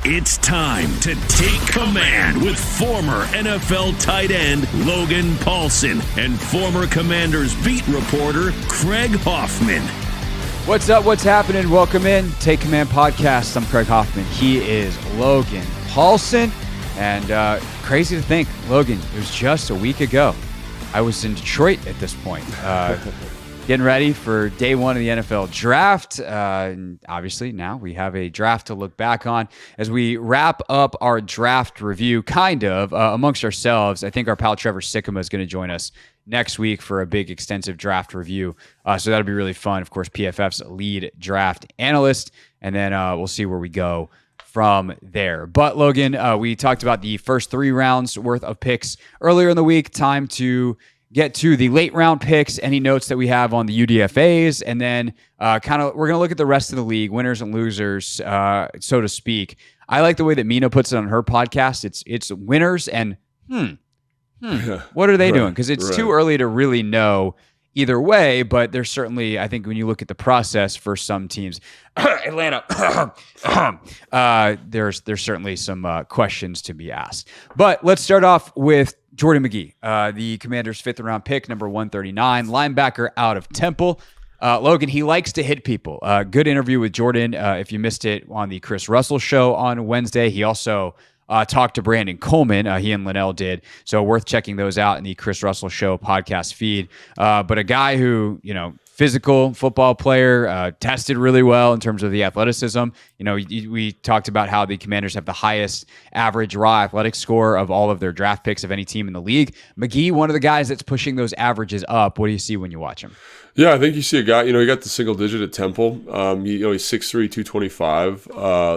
It's time to take command with former NFL tight end Logan Paulsen and former Commanders beat reporter Craig Hoffman. What's up? What's happening? Welcome in. Take Command Podcast. I'm Craig Hoffman. He is Logan Paulsen. And crazy to think, Logan, it was just a week ago. I was in Detroit at this point, getting ready for day one of the NFL draft. And obviously, now we have a draft to look back on. As we wrap up our draft review, amongst ourselves, I think our pal Trevor Sikkema is going to join us next week for a big, extensive draft review. So that'll be really fun. Of course, PFF's lead draft analyst. And then we'll see where we go from there. But Logan, we talked about the first 3 rounds worth of picks earlier in the week. Time to get to the late round picks, any notes that we have on the UDFAs, and then we're going to look at the rest of the league, winners and losers, so to speak. I like the way that Mina puts it on her podcast. It's winners and what are they doing? Because it's too early to really know either way, but there's certainly, I think when you look at the process for some teams, Atlanta, there's certainly some questions to be asked. But let's start off with Jordan Magee, the Commanders' 5th round pick, number 139, linebacker out of Temple. Logan, he likes to hit people. Good interview with Jordan. If you missed it on the Chris Russell show on Wednesday, he also talked to Brandon Coleman. He and Linnell did. So worth checking those out in the Chris Russell Show podcast feed. But a guy who, physical football player, tested really well in terms of the athleticism. We talked about how the Commanders have the highest average raw athletic score of all of their draft picks of any team in the league. Magee, one of the guys that's pushing those averages up. What do you see when you watch him? Yeah, I think you see a guy, he got the single digit at Temple. He's 6'3", 225,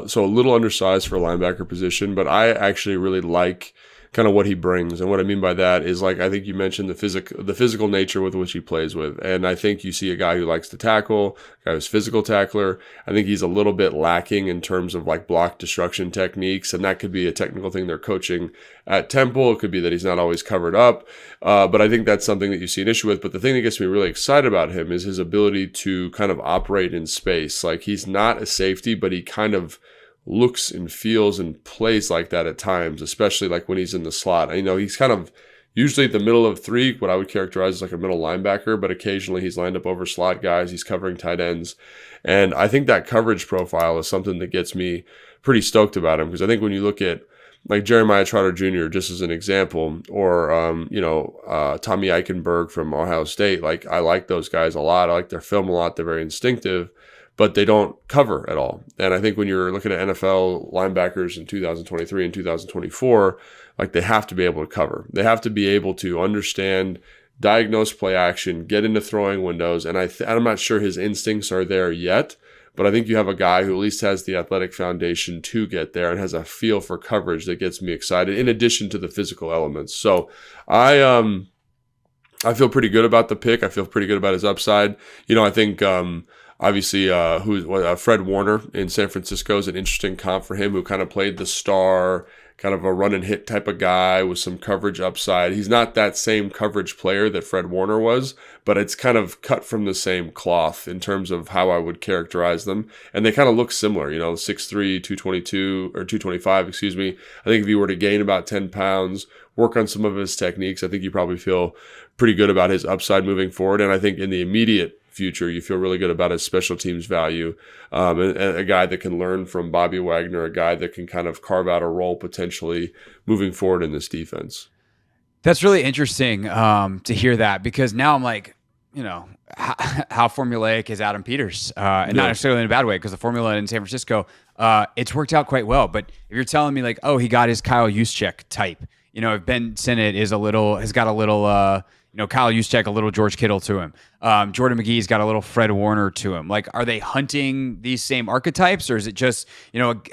so a little undersized for a linebacker position, but I actually really like kind of what he brings. And what I mean by that is, I think you mentioned the physical nature with which he plays with. And I think you see a guy who likes to tackle, a guy who's physical tackler. I think he's a little bit lacking in terms of block destruction techniques. And that could be a technical thing they're coaching at Temple. It could be that he's not always covered up. But I think that's something that you see an issue with. But the thing that gets me really excited about him is his ability to kind of operate in space. He's not a safety, but he kind of looks and feels and plays like that at times, especially when he's in the slot. He's kind of usually at the middle of 3, what I would characterize as a middle linebacker, but occasionally he's lined up over slot guys. He's covering tight ends. And I think that coverage profile is something that gets me pretty stoked about him, because I think when you look at Jeremiah Trotter Jr., just as an example, or, Tommy Eichenberg from Ohio State, I like those guys a lot. I like their film a lot. They're very instinctive, but they don't cover at all. And I think when you're looking at NFL linebackers in 2023 and 2024, they have to be able to cover. They have to be able to understand, diagnose play action, get into throwing windows. And I'm not sure his instincts are there yet, but I think you have a guy who at least has the athletic foundation to get there and has a feel for coverage that gets me excited, in addition to the physical elements. So I feel pretty good about the pick. I feel pretty good about his upside. I think obviously, Fred Warner in San Francisco is an interesting comp for him, who kind of played the star, kind of a run and hit type of guy with some coverage upside. He's not that same coverage player that Fred Warner was, but it's kind of cut from the same cloth in terms of how I would characterize them. And they kind of look similar, 6'3", 222 or 225, excuse me. I think if you were to gain about 10 pounds, work on some of his techniques, I think you probably feel pretty good about his upside moving forward. And I think in the immediate future, you feel really good about his special teams value, and a guy that can learn from Bobby Wagner, a guy that can kind of carve out a role potentially moving forward in this defense. That's really interesting to hear that, because now I'm how formulaic is Adam Peters? And not necessarily in a bad way, because the formula in San Francisco, it's worked out quite well. But if you're telling me he got his Kyle Juszczyk type, if Ben Sinnott has got a little Kyle Juszczyk, a little George Kittle to him. Jordan Magee's got a little Fred Warner to him. Are they hunting these same archetypes, or is it just,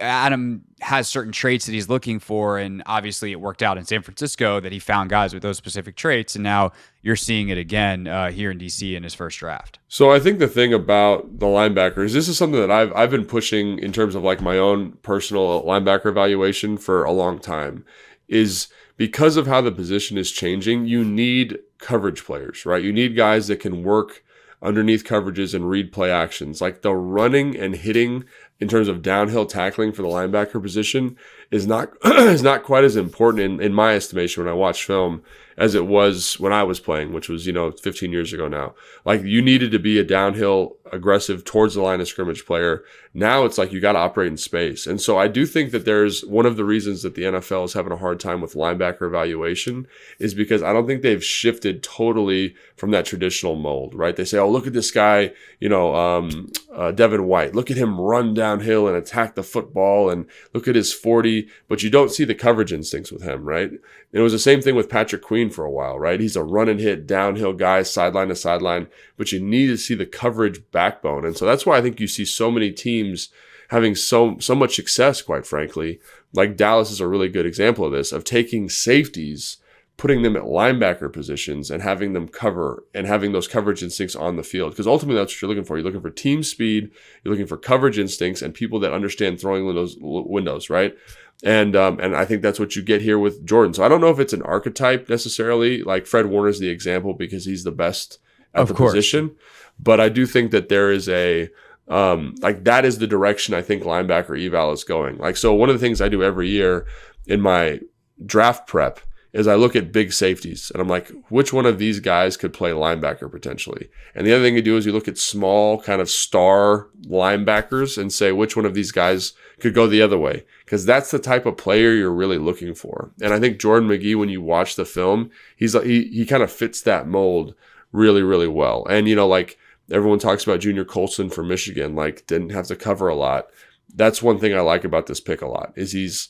Adam has certain traits that he's looking for, and obviously it worked out in San Francisco that he found guys with those specific traits, and now you're seeing it again here in DC in his first draft. So I think the thing about the linebackers, this is something that I've been pushing in terms of my own personal linebacker evaluation for a long time, is because of how the position is changing, you need coverage players, right? You need guys that can work underneath coverages and read play actions. The running and hitting in terms of downhill tackling for the linebacker position is not is not quite as important in my estimation when I watch film as it was when I was playing, which was 15 years ago now. Like, you needed to be a downhill aggressive towards the line of scrimmage player. Now it's like you got to operate in space. And so I do think that there's one of the reasons that the NFL is having a hard time with linebacker evaluation is because I don't think they've shifted totally from that traditional mold, right? They say, oh, look at this guy, Devin White. Look at him run downhill and attack the football, and look at his 40, but you don't see the coverage instincts with him, right? And it was the same thing with Patrick Queen for a while, right? He's a run and hit downhill guy, sideline to sideline, but you need to see the coverage backbone. And so that's why I think you see so many teams having so much success, quite frankly. Like Dallas is a really good example of this, of taking safeties, putting them at linebacker positions and having them cover and having those coverage instincts on the field. Because ultimately that's what you're looking for. You're looking for team speed, you're looking for coverage instincts and people that understand throwing windows, right? And I think that's what you get here with Jordan. So I don't know if it's an archetype necessarily. Like Fred Warner's the example because he's the best at the position. But I do think that there is that is the direction I think linebacker eval is going. Like, so one of the things I do every year in my draft prep is I look at big safeties and I'm like, which one of these guys could play linebacker potentially? And the other thing you do is you look at small kind of star linebackers and say, which one of these guys could go the other way? Because that's the type of player you're really looking for. And I think Jordan Magee, when you watch the film, he kind of fits that mold really, really well. And, like everyone talks about Junior Colson from Michigan, like didn't have to cover a lot. That's one thing I like about this pick a lot is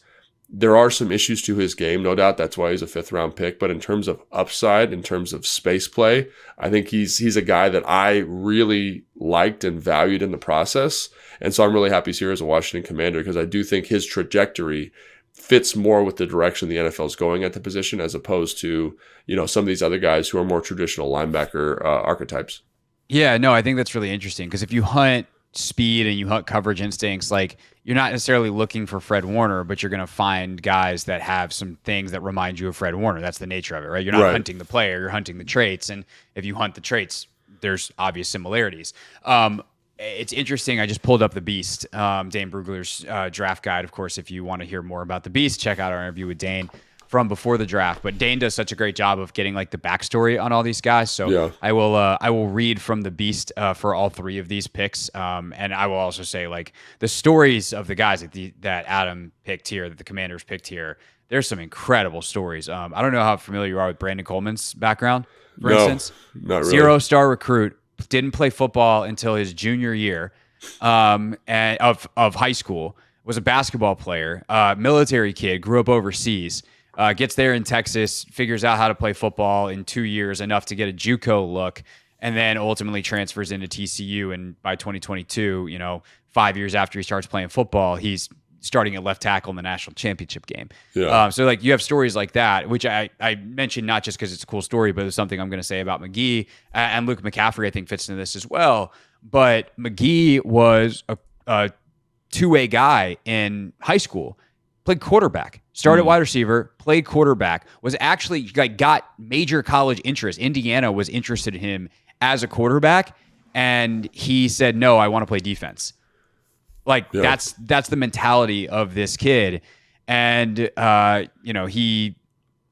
there are some issues to his game, no doubt. That's why he's a 5th round pick. But in terms of upside, in terms of space play, I think he's a guy that I really liked and valued in the process. And so I'm really happy he's here as a Washington Commander because I do think his trajectory fits more with the direction the NFL is going at the position as opposed to, some of these other guys who are more traditional linebacker archetypes. Yeah, no, I think that's really interesting because if you hunt speed and you hunt coverage instincts, like you're not necessarily looking for Fred Warner, but you're going to find guys that have some things that remind you of Fred Warner. That's the nature of it, right? You're not hunting the player, you're hunting the traits. And if you hunt the traits, there's obvious similarities. It's interesting. I just pulled up the Beast, Dane Brugler's draft guide. Of course, if you want to hear more about the Beast, check out our interview with Dane from before the draft. But Dane does such a great job of getting like the backstory on all these guys. So yeah. I will read from the Beast for all 3 of these picks. And I will also say like the stories of the guys that Adam picked here, that the Commanders picked here, there's some incredible stories. I don't know how familiar you are with Brandon Coleman's background, for instance. Not really. 0-star recruit, didn't play football until his junior year and of high school, was a basketball player, military kid, grew up overseas. Gets there in Texas, figures out how to play football in 2 years, enough to get a JUCO look, and then ultimately transfers into TCU. And by 2022, 5 years after he starts playing football, he's starting at left tackle in the national championship game. Yeah. So like you have stories like that, which I mentioned not just because it's a cool story, but it's something I'm going to say about Magee, and Luke McCaffrey I think fits into this as well. But Magee was a two-way guy in high school. Played quarterback, started wide receiver, played quarterback, was actually got major college interest. Indiana was interested in him as a quarterback, and he said, no, I want to play defense. That's the mentality of this kid. And, he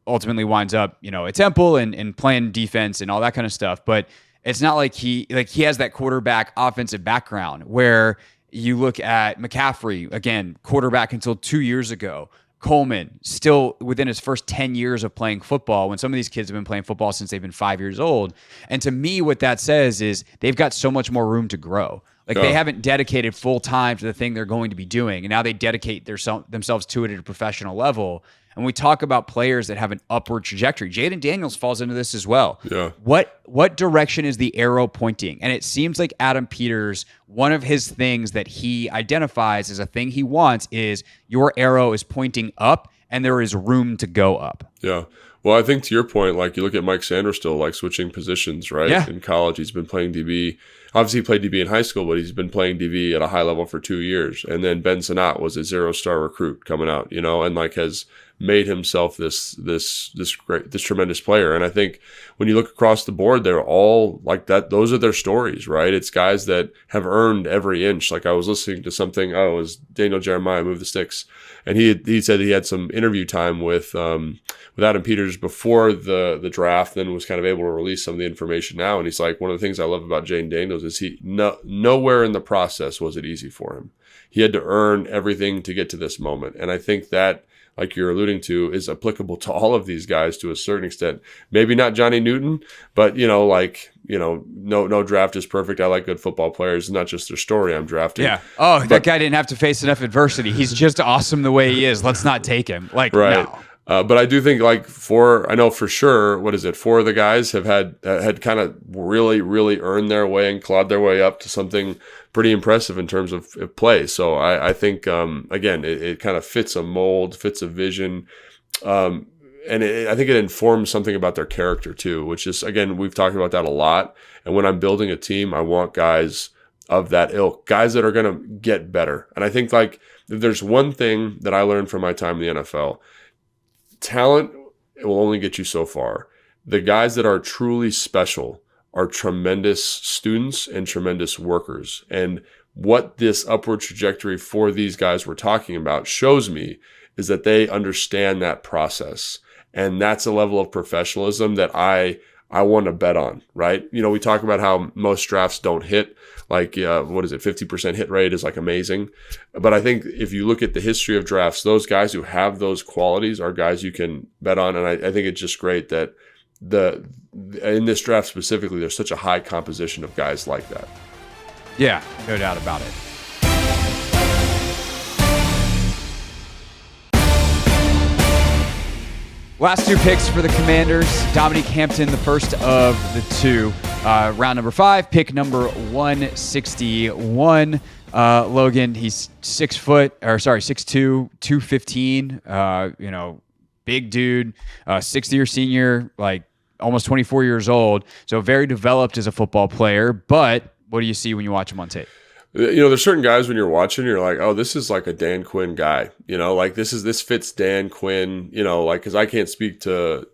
ultimately winds up, at Temple and playing defense and all that kind of stuff. But it's not like he has that quarterback offensive background where you look at McCaffrey, again, quarterback until 2 years ago. Coleman, still within his first 10 years of playing football, when some of these kids have been playing football since they've been 5 years old. And to me, what that says is they've got so much more room to grow. They haven't dedicated full time to the thing they're going to be doing. And now they dedicate themselves to it at a professional level. And we talk about players that have an upward trajectory. Jaden Daniels falls into this as well. Yeah. What direction is the arrow pointing? And it seems like Adam Peters, one of his things that he identifies as a thing he wants is your arrow is pointing up and there is room to go up. Yeah. Well, I think to your point, you look at Mike Sanders still switching positions, right? Yeah. In college, he's been playing DB. Obviously, he played DB in high school, but he's been playing DB at a high level for 2 years. And then Ben Sinnott was a 0-star recruit coming out, and has made himself this tremendous player. And I think when you look across the board, they're all like that. Those are their stories, right? It's guys that have earned every inch. Like I was listening to something, it was Daniel Jeremiah, Move the Sticks. And he said he had some interview time with Adam Peters before the draft, then was kind of able to release some of the information now. And he's like, one of the things I love about Jayden Daniels is nowhere in the process was it easy for him. He had to earn everything to get to this moment. And I think that, like you're alluding to, is applicable to all of these guys to a certain extent. Maybe not Johnny Newton, but no draft is perfect. I like good football players, not just their story I'm drafting. Yeah. Oh, that guy didn't have to face enough adversity. He's just awesome the way he is. Let's not take him. Like, right. No. But I do think I know for sure, 4 of the guys have had kind of really, really earned their way and clawed their way up to something pretty impressive in terms of play. So I think, again, it kind of fits a mold, fits a vision. And I think it informs something about their character too, which is, again, we've talked about that a lot. And when I'm building a team, I want guys of that ilk, guys that are going to get better. And I think if there's one thing that I learned from my time in the NFL, talent will only get you so far. The guys that are truly special are tremendous students and tremendous workers. And what this upward trajectory for these guys we're talking about shows me is that they understand that process. And that's a level of professionalism that I want to bet on, right? We talk about how most drafts don't hit. 50% hit rate is amazing. But I think if you look at the history of drafts, those guys who have those qualities are guys you can bet on. And I think it's just great that in this draft specifically, there's such a high composition of guys like that. Yeah, no doubt about it. Last 2 picks for the Commanders. Dominique Hampton, the first of the 2. Round number 5, pick number 161. Logan, he's 6'2", 215. Big dude, 6th-year senior, almost 24 years old. So very developed as a football player. But what do you see when you watch him on tape? There's certain guys when you're watching, you're like, oh, this is like a Dan Quinn guy, this fits Dan Quinn, because I can't speak to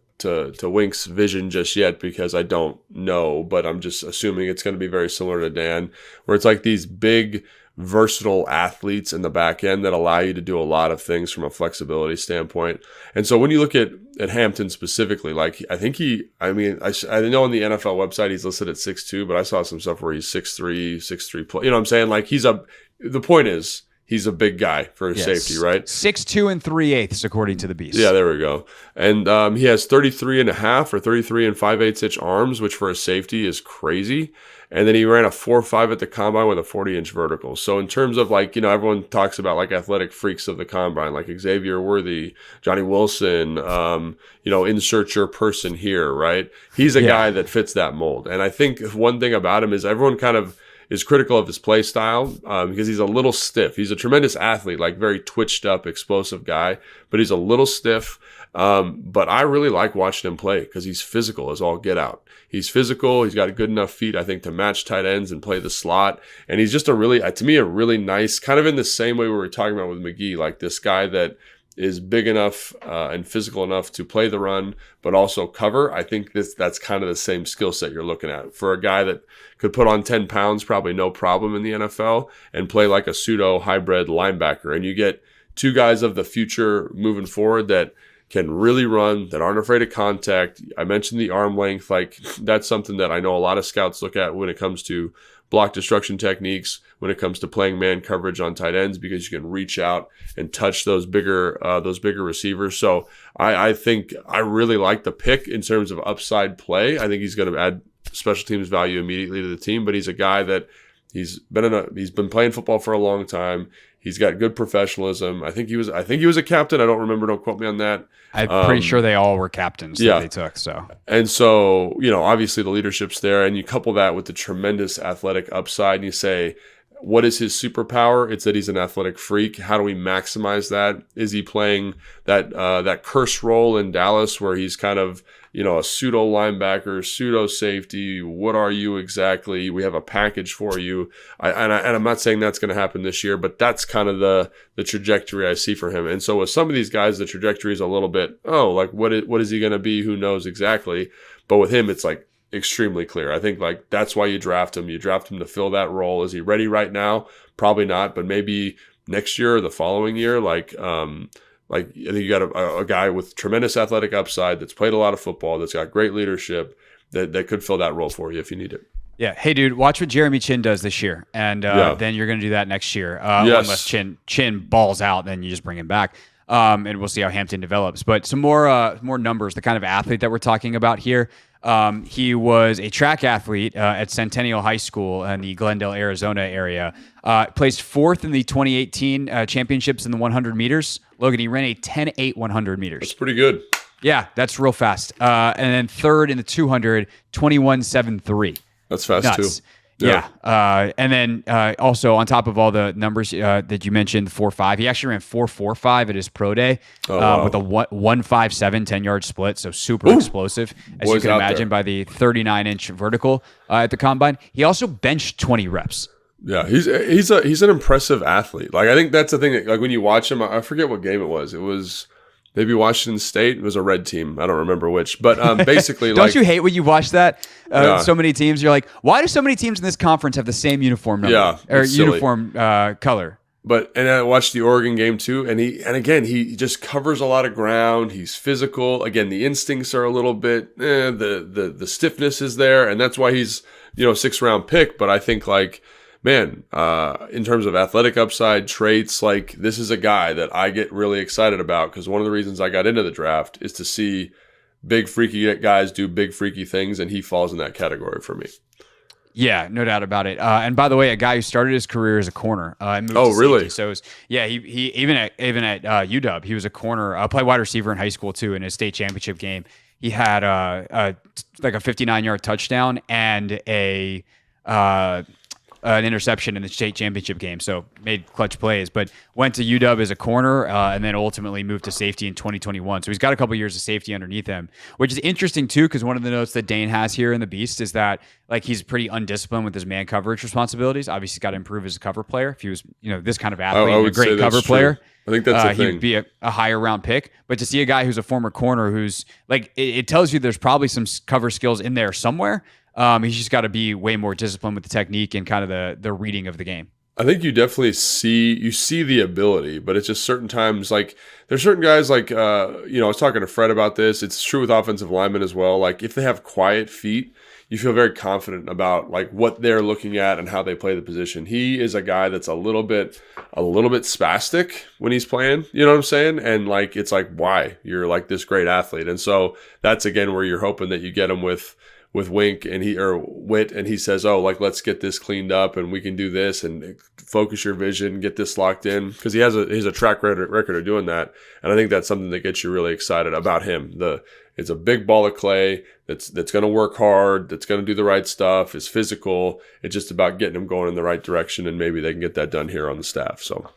Wink's vision just yet because I don't know, but I'm just assuming it's going to be very similar to Dan, where it's like these big, versatile athletes in the back end that allow you to do a lot of things from a flexibility standpoint. And so when you look at Hampton specifically, I know on the NFL website he's listed at 6'2", but I saw some stuff where he's 6'3", plus. You know what I'm saying? The point is, he's a big guy for his safety, right? 6'2" and 3/8 according to the Beast. Yeah, there we go. And he has 33.5 or 33 5/8 inch arms, which for a safety is crazy. And then he ran a 4.5 at the combine with a 40-inch vertical. So in terms of everyone talks about athletic freaks of the combine, like Xavier Worthy, Johnny Wilson, insert your person here, right? He's a guy that fits that mold. And I think one thing about him is everyone kind of is critical of his play style because he's a little stiff. He's a tremendous athlete, very twitched up, explosive guy, but he's a little stiff. But I really like watching him play because he's physical as all get out. He's physical. He's got good enough feet, I think, to match tight ends and play the slot. And he's just a really nice, kind of in the same way we were talking about with Magee, this guy that is big enough and physical enough to play the run, but also cover. I think that's kind of the same skill set you're looking at for a guy that could put on 10 pounds, probably no problem in the NFL, and play like a pseudo hybrid linebacker. And you get 2 guys of the future moving forward that can really run, that aren't afraid of contact. I mentioned the arm length. That's something that I know a lot of scouts look at when it comes to block destruction techniques, when it comes to playing man coverage on tight ends, because you can reach out and touch those bigger receivers. So I think I really like the pick in terms of upside play. I think he's going to add special teams value immediately to the team, but he's a guy that he's been playing football for a long time. He's got good professionalism. I think he was a captain. I don't remember. Don't quote me on that. I'm pretty sure they all were captains that they took. So obviously the leadership's there, and you couple that with the tremendous athletic upside, and you say, what is his superpower? It's that he's an athletic freak. How do we maximize that? Is he playing that curse role in Dallas where he's kind of a pseudo linebacker, pseudo safety. What are you exactly? We have a package for you. And I'm not saying that's going to happen this year, but that's kind of the trajectory I see for him. And so with some of these guys, the trajectory is a little bit, like what is he going to be? Who knows exactly? But with him, it's like extremely clear. I think like that's why you draft him. You draft him to fill that role. Is he ready right now? Probably not, but maybe next year or the following year, I think you got a guy with tremendous athletic upside that's played a lot of football, that's got great leadership, that could fill that role for you if you need it. Yeah. Hey, dude, watch what Jeremy Chin does this year, and then you're going to do that next year. Unless Chin balls out, then you just bring him back, and we'll see how Hampton develops. But some more numbers, the kind of athlete that we're talking about here. He was a track athlete at Centennial High School in the Glendale, Arizona area. Placed fourth in the 2018 championships in the 100 meters. Logan, he ran a 10.8 100 meters. That's pretty good. Yeah, that's real fast. And then third in the 200, 21.73. That's fast Nuts. too. Yeah. And then also on top of all the numbers that you mentioned, 4.5, he actually ran 4.45 at his pro day with a 1.57 10-yard split. So super explosive, as you can imagine, by the 39-inch vertical at the combine. He also benched 20 reps. Yeah, he's an impressive athlete. Like I think that's the thing. That, like when you watch him, I forget what game it was. It was maybe Washington State. It was a red team. I don't remember which. But basically, don't you hate when you watch that? So many teams. You're like, why do so many teams in this conference have the same uniform number? Yeah, or uniform color? And I watched the Oregon game too, and he just covers a lot of ground. He's physical. Again, the instincts are a little bit the stiffness is there, and that's why he's 6th round pick. But I think like, man, in terms of athletic upside, traits, like this is a guy that I get really excited about because one of the reasons I got into the draft is to see big freaky guys do big freaky things, and he falls in that category for me. Yeah, no doubt about it. And by the way, a guy who started his career as a corner. And moved to really? Safety. So he even at UW, he was a corner. Played wide receiver in high school too. In his state championship game, he had like a 59-yard touchdown and an interception in the state championship game, so made clutch plays, but went to UW as a corner and then ultimately moved to safety in 2021. So he's got a couple years of safety underneath him, which is interesting too, because one of the notes that Dane has here in the Beast is that like he's pretty undisciplined with his man coverage responsibilities. Obviously, he's got to improve as a cover player. If he was, this kind of athlete, and a great cover player, I think that's the thing. He'd be a higher round pick. But to see a guy who's a former corner who's like, it tells you there's probably some cover skills in there somewhere. He's just got to be way more disciplined with the technique and kind of the reading of the game. I think you definitely see the ability, but it's just certain times, like there's certain guys like, I was talking to Fred about this. It's true with offensive linemen as well. Like if they have quiet feet, you feel very confident about like what they're looking at and how they play the position. He is a guy that's a little bit spastic when he's playing, you know what I'm saying? And like, it's like, why? You're like this great athlete. And so that's again where you're hoping that you get him with Wink or Witt, and he says, oh, like, let's get this cleaned up and we can do this and focus your vision, get this locked in. Because he has a track record of doing that. And I think that's something that gets you really excited about him. It's a big ball of clay that's going to work hard, that's going to do the right stuff, is physical. It's just about getting him going in the right direction, and maybe they can get that done here on the staff. So.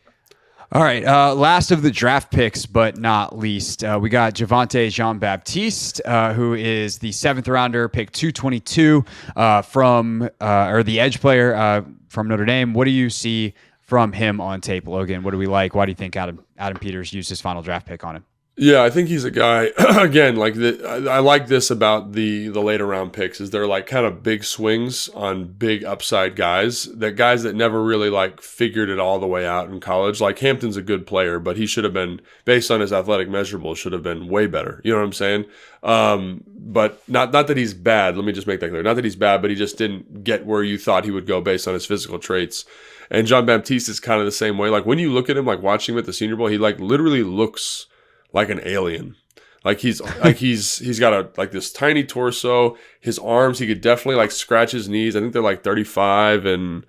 All right, last of the draft picks, but not least, we got Javontae Jean-Baptiste, who is the 7th rounder, pick 222 or the edge player from Notre Dame. What do you see from him on tape, Logan? What do we like? Why do you think Adam Peters used his final draft pick on him? Yeah, I think he's a guy, again, like I like this about the later round picks is they're like kind of big swings on big upside guys that never really like figured it all the way out in college. Like Hampton's a good player, but he should have been, based on his athletic measurables, should have been way better. You know what I'm saying? But not that he's bad. Let me just make that clear. Not that he's bad, but he just didn't get where you thought he would go based on his physical traits. And Jean-Baptiste is kind of the same way. Like when you look at him, like watching him at the Senior Bowl, he like literally looks like an alien. Like he's got this tiny torso. His arms, he could definitely like scratch his knees. I think they're like 35 and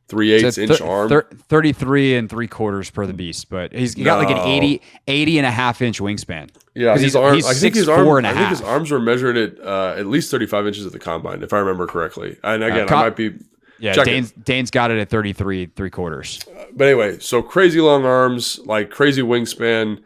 3/8 inch arm. 33 3/4 per the Beast, but he's got like an 80 and a half inch wingspan. Yeah, his arms. I think his arms were measured at least 35 inches at the combine, if I remember correctly. And again, I might be. Yeah, Dane's got it at 33 3/4. But anyway, so crazy long arms, like crazy wingspan,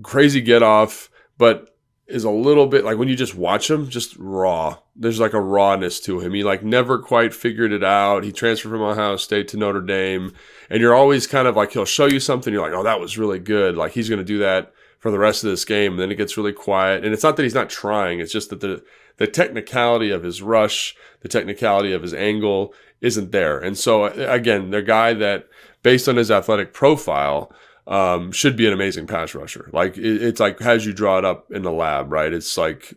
crazy get off, but is a little bit like when you just watch him, just raw. There's like a rawness to him. He like never quite figured it out. He transferred from Ohio State to Notre Dame, and you're always kind of like, he'll show you something. You're like, oh, that was really good. Like he's going to do that for the rest of this game. And then it gets really quiet. And it's not that he's not trying. It's just that the technicality of his rush, the technicality of his angle isn't there. And so again, the guy that based on his athletic profile, should be an amazing pass rusher. Like it's like as you draw it up in the lab, right? It's like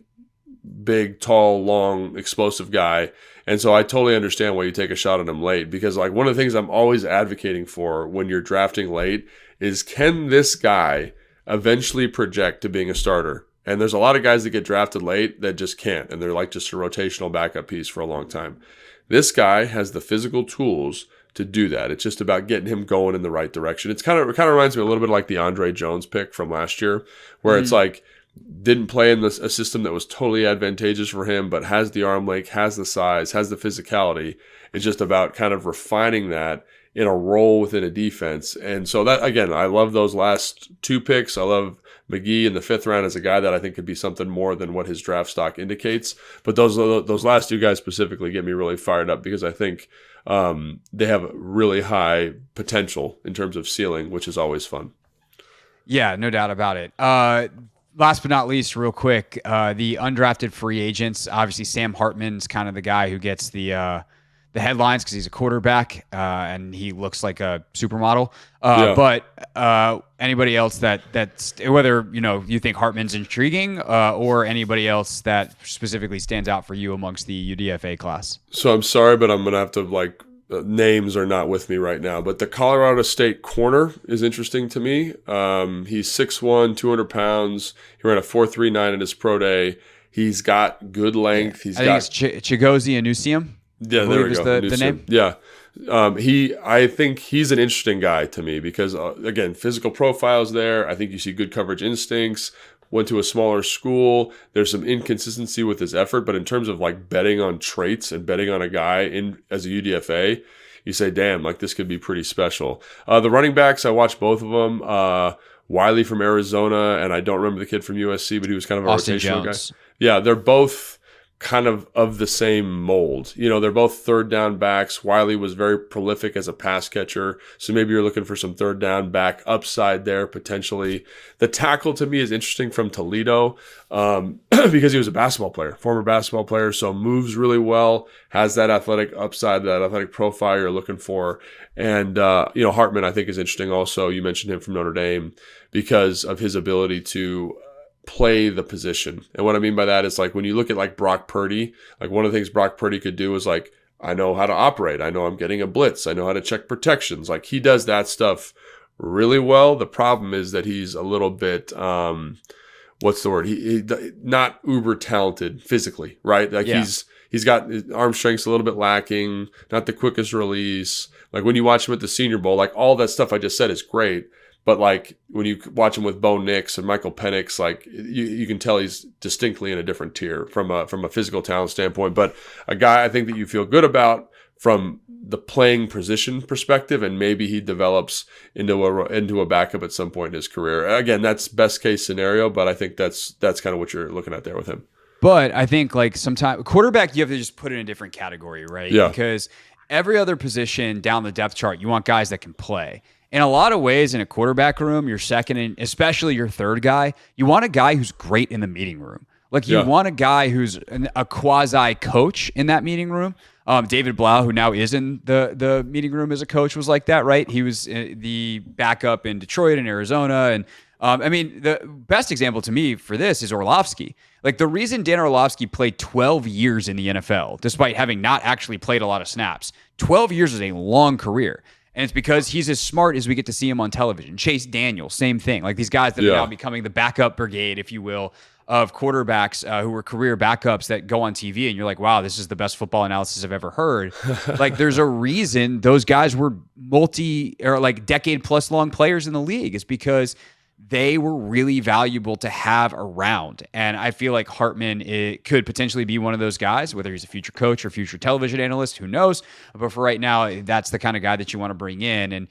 big, tall, long, explosive guy. And so I totally understand why you take a shot at him late, because like one of the things I'm always advocating for when you're drafting late is, can this guy eventually project to being a starter? And there's a lot of guys that get drafted late that just can't, and they're like just a rotational backup piece for a long time. This guy has the physical tools to do that. It's just about getting him going in the right direction. It kind of reminds me a little bit like the Andre Jones pick from last year, where it's like didn't play in a system that was totally advantageous for him, but has the arm length, has the size, has the physicality. It's just about kind of refining that in a role within a defense. And so that, again, I love those last two picks. I love Magee in the 5th round as a guy that I think could be something more than what his draft stock indicates. But those last two guys specifically get me really fired up, because I think they have really high potential in terms of ceiling, which is always fun. Yeah, no doubt about it. Last but not least, real quick, the undrafted free agents. Obviously, Sam Hartman's kind of the guy who gets the headlines because he's a quarterback and he looks like a supermodel. But anybody else that's whether you think Hartman's intriguing or anybody else that specifically stands out for you amongst the UDFA class. So I'm sorry, but I'm gonna have to names are not with me right now. But the Colorado State corner is interesting to me. He's 6'1", 200 pounds. He ran a 4.39 at his pro day. He's got good length. I think it's Chigozie Anusium. Yeah, there we go. The name. Yeah. I think he's an interesting guy to me because, again, physical profile's there. I think you see good coverage instincts. Went to a smaller school. There's some inconsistency with his effort, but in terms of like betting on traits and betting on a guy as a UDFA, you say, damn, like this could be pretty special. The running backs, I watched both of them. Wiley from Arizona, and I don't remember the kid from USC, but he was kind of a Austin rotational Jones. guy. Yeah, they're both kind of the same mold. They're both third down backs. Wiley was very prolific as a pass catcher. So maybe you're looking for some third down back upside there potentially. The tackle to me is interesting from Toledo because he was a basketball player, former basketball player. So moves really well, has that athletic upside, that athletic profile you're looking for. And, Hartman I think is interesting also. You mentioned him from Notre Dame because of his ability to play the position. And what I mean by that is like when you look at like Brock Purdy, like one of the things Brock Purdy could do is like, I know how to operate. I know I'm getting a blitz. I know how to check protections. Like he does that stuff really well. The problem is that he's a little bit, what's the word? He not uber talented physically, right? Like he's got his arm strength's a little bit lacking, not the quickest release. Like when you watch him at the Senior Bowl, like all that stuff I just said is great. But like when you watch him with Bo Nix and Michael Penix, like you can tell he's distinctly in a different tier from a physical talent standpoint. But a guy I think that you feel good about from the playing position perspective, and maybe he develops into a backup at some point in his career. Again, that's best case scenario, but I think that's kind of what you're looking at there with him. But I think like sometimes quarterback you have to just put in a different category, right? Yeah. Because every other position down the depth chart, you want guys that can play. In a lot of ways, in a quarterback room, your second and especially your third guy, you want a guy who's great in the meeting room. Like you want a guy who's a quasi coach in that meeting room. David Blau, who now is in the meeting room as a coach, was like that, right? He was the backup in Detroit and Arizona. And the best example to me for this is Orlovsky. Like the reason Dan Orlovsky played 12 years in the NFL, despite having not actually played a lot of snaps, 12 years is a long career. And it's because he's as smart as we get to see him on television. Chase Daniel, same thing. Like these guys that are now becoming the backup brigade, if you will, of quarterbacks who were career backups that go on TV. And you're like, wow, this is the best football analysis I've ever heard. Like there's a reason those guys were decade plus long players in the league. It's because they were really valuable to have around. And I feel like Hartman could potentially be one of those guys, whether he's a future coach or future television analyst, who knows? But for right now, that's the kind of guy that you want to bring in. And,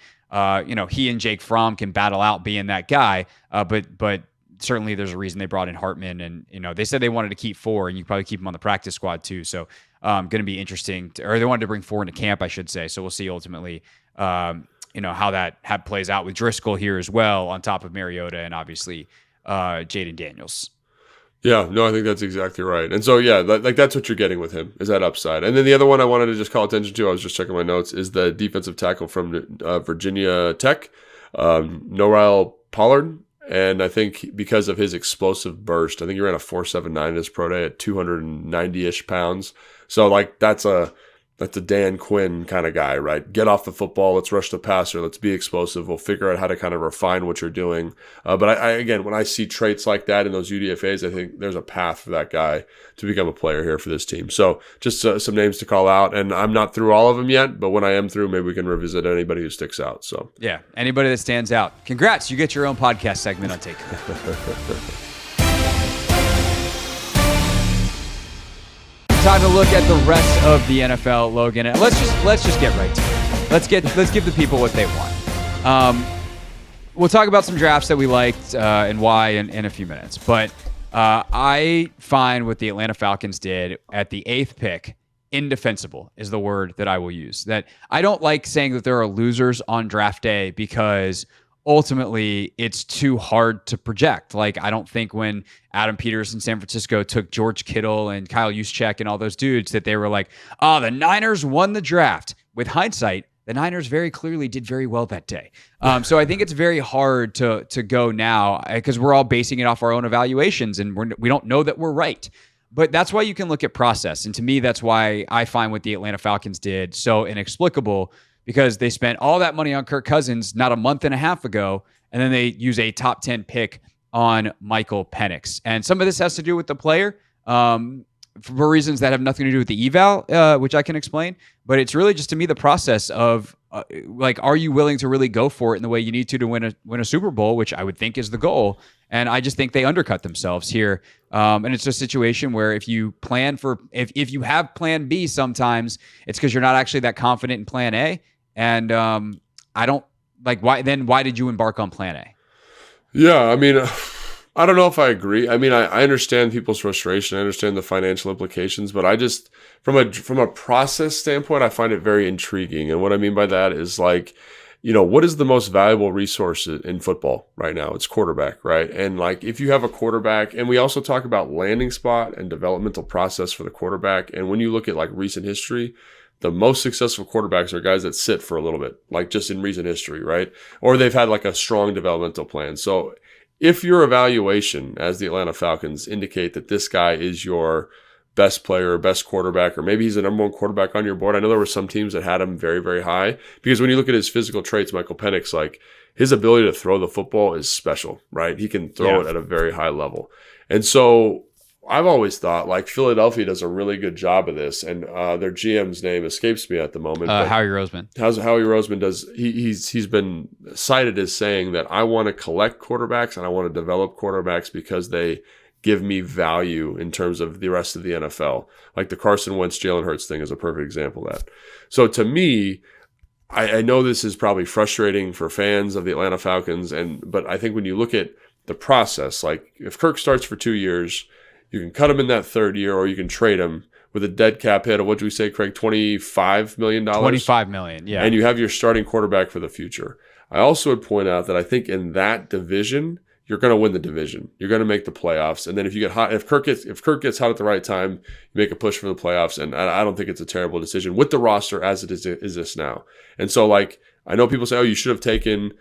he and Jake Fromm can battle out being that guy. But certainly there's a reason they brought in Hartman, and they said they wanted to keep 4, and you probably keep him on the practice squad too. So going to be interesting, or they wanted to bring 4 into camp, I should say. So we'll see ultimately, how that plays out with Driscoll here as well, on top of Mariota and obviously Jaden Daniels. Yeah, no, I think that's exactly right. And so, yeah, that's what you're getting with him, is that upside. And then the other one I wanted to just call attention to, I was just checking my notes, is the defensive tackle from Virginia Tech, Norrell Pollard. And I think because of his explosive burst, I think he ran a 4.79 in his pro day at 290-ish pounds. So, that's a Dan Quinn kind of guy, right? Get off the football. Let's rush the passer. Let's be explosive. We'll figure out how to kind of refine what you're doing. But I again, when I see traits like that in those UDFAs, I think there's a path for that guy to become a player here for this team. So just some names to call out. And I'm not through all of them yet, but when I am through, maybe we can revisit anybody who sticks out. So yeah, anybody that stands out. Congrats. You get your own podcast segment on Take. Time to look at the rest of the NFL, Logan. And let's just get right to it. Let's give the people what they want. We'll talk about some drafts that we liked and why in a few minutes. But I find what the Atlanta Falcons did at the 8th pick indefensible is the word that I will use. That I don't like saying that there are losers on draft day, because ultimately it's too hard to project. I don't think when Adam Peters in San Francisco took George Kittle and Kyle Juszczyk and all those dudes that they were like, oh, the Niners won the draft. With hindsight, the Niners very clearly did very well that day. So I think it's very hard to go now, because we're all basing it off our own evaluations, and we don't know that we're right. But that's why you can look at process. And to me, that's why I find what the Atlanta Falcons did so inexplicable, because they spent all that money on Kirk Cousins not a month and a half ago, and then they use a top 10 pick on Michael Penix. And some of this has to do with the player for reasons that have nothing to do with the eval, which I can explain. But it's really just, to me, the process of, are you willing to really go for it in the way you need to win a Super Bowl, which I would think is the goal. And I just think they undercut themselves here. And it's a situation where if you have plan B, sometimes it's because you're not actually that confident in plan A. And I don't why did you embark on plan A? Yeah, I mean, I don't know if I agree. I mean, I understand people's frustration. I understand the financial implications, but I just, from a process standpoint, I find it very intriguing. And what I mean by that is what is the most valuable resource in football right now? It's quarterback, right? And if you have a quarterback, and we also talk about landing spot and developmental process for the quarterback. And when you look at recent history, the most successful quarterbacks are guys that sit for a little bit, just in recent history, right? Or they've had a strong developmental plan. So if your evaluation as the Atlanta Falcons indicate that this guy is your best player or best quarterback, or maybe he's the number one quarterback on your board. I know there were some teams that had him very, very high, because when you look at his physical traits, Michael Penix, his ability to throw the football is special, right? He can throw it at a very high level. And so I've always thought Philadelphia does a really good job of this, and their GM's name escapes me at the moment. Howie Roseman. Howie Roseman does. He's been cited as saying that I want to collect quarterbacks and I want to develop quarterbacks because they give me value in terms of the rest of the NFL. The Carson Wentz, Jalen Hurts thing is a perfect example of that. So to me, I know this is probably frustrating for fans of the Atlanta Falcons, but I think when you look at the process, if Kirk starts for 2 years, you can cut him in that 3rd year, or you can trade him with a dead cap hit of, what do we say, Craig, $25 million? $25 million, yeah. And you have your starting quarterback for the future. I also would point out that I think in that division, you're going to win the division. You're going to make the playoffs. And then if you get hot, if Kirk gets hot at the right time, you make a push for the playoffs. And I don't think it's a terrible decision with the roster as it is this now. And so, I know people say, oh, you should have taken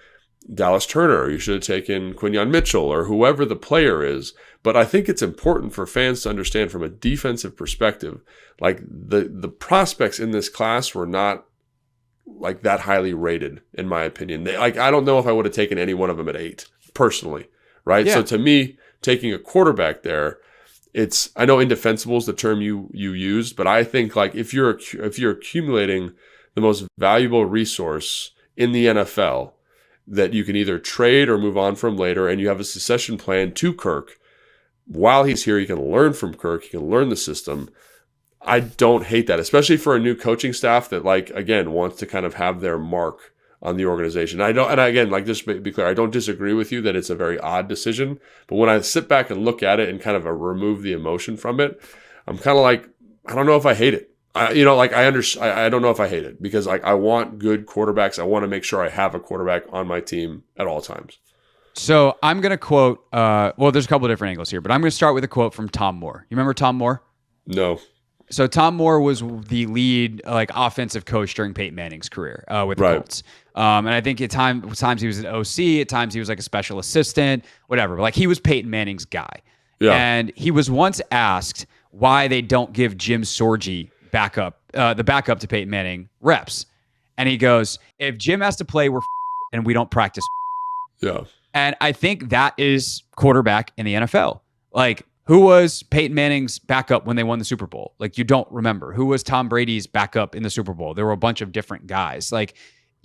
Dallas Turner, or you should have taken Quinyon Mitchell, or whoever the player is. But I think it's important for fans to understand from a defensive perspective, the prospects in this class were not that highly rated, in my opinion. I don't know if I would have taken any one of them at 8 personally, right? Yeah. So to me, taking a quarterback there, I know indefensible is the term you used, but I think if you're accumulating the most valuable resource in the NFL that you can either trade or move on from later, and you have a succession plan to Kirk, while he's here, he can learn from Kirk, he can learn the system. I don't hate that, especially for a new coaching staff that, again, wants to kind of have their mark on the organization. Again, like, just to be clear, I don't disagree with you that it's a very odd decision, but when I sit back and look at it and kind of remove the emotion from it, I'm kind of like, I don't know if I hate it. I don't know if I hate it, because like, I want good quarterbacks. I want to make sure I have a quarterback on my team at all times. So I'm going to quote, there's a couple of different angles here, but I'm going to start with a quote from Tom Moore. You remember Tom Moore? No. So Tom Moore was the lead offensive coach during Peyton Manning's career with the Colts. And I think at times he was an OC, at times he was like a special assistant, whatever. But like, he was Peyton Manning's guy. Yeah. And he was once asked why they don't give Jim Sorgi the backup to Peyton Manning reps. And he goes, if Jim has to play, we're and we don't practice. Yeah. And I think that is quarterback in the NFL. Like, who was Peyton Manning's backup when they won the Super Bowl? Like, you don't remember. Who was Tom Brady's backup in the Super Bowl? There were a bunch of different guys. Like,